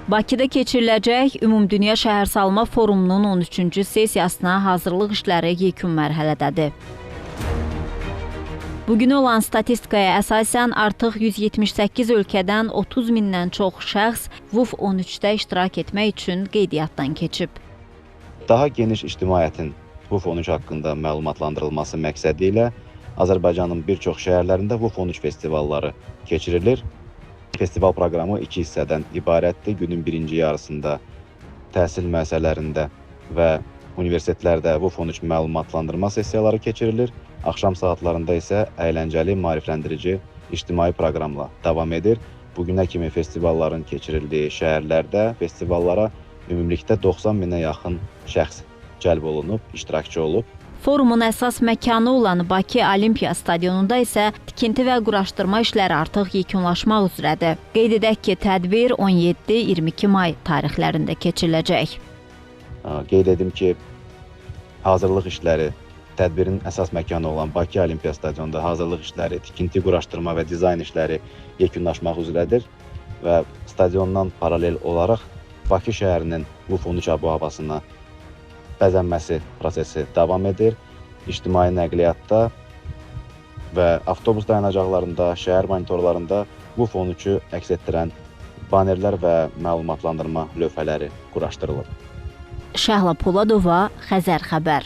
Bakıda keçiriləcək Ümumdünya Şəhərsalma Forumunun 13-cü sessiyasına hazırlıq işləri yekun mərhələdədir. Bugün olan statistikaya əsasən artıq 178 ölkədən 30 mindən çox şəxs WUF 13-də iştirak etmək üçün qeydiyyatdan keçib. Daha geniş ictimaiyyətin WUF 13 haqqında məlumatlandırılması məqsədi ilə Azərbaycanın bir çox şəhərlərində WUF 13 festivalları keçirilir. Festival proqramı 2 hissədən ibarətdir. Günün birinci yarısında təhsil müəssisələrində və universitetlərdə WUF 13 məlumatlandırma sessiyaları keçirilir. Axşam saatlarında isə əyləncəli, maarifləndirici ictimai proqramla davam edir. Bugünə kimi festivalların keçirildiyi şəhərlərdə festivallara ümumilikdə 90 minə yaxın şəxs cəlb olunub, iştirakçı olub. Forumun əsas məkanı olan Bakı Olimpiya Stadionunda isə tikinti və quraşdırma işləri artıq yekunlaşmaq üzrədir. Qeyd edək ki, tədbir 17-22 may tarixlərində keçiriləcək. Qeyd edim ki, hazırlıq işləri, tədbirin əsas məkanı olan Bakı Olimpiya Stadionunda hazırlıq işləri, tikinti, quraşdırma və dizayn işləri yekunlaşmaq üzrədir və stadiondan paralel olaraq Bakı şəhərinin WUF 13 ab-havasına bəzənməsi prosesi davam edir. İctimai nəqliyyatda və avtobus dayanacaqlarında, şəhər monitorlarında WUF 13-ü əks etdirən banerlər və məlumatlandırma lövhələri quraşdırılır. Şəhla Poladova, Xəzər xəbər.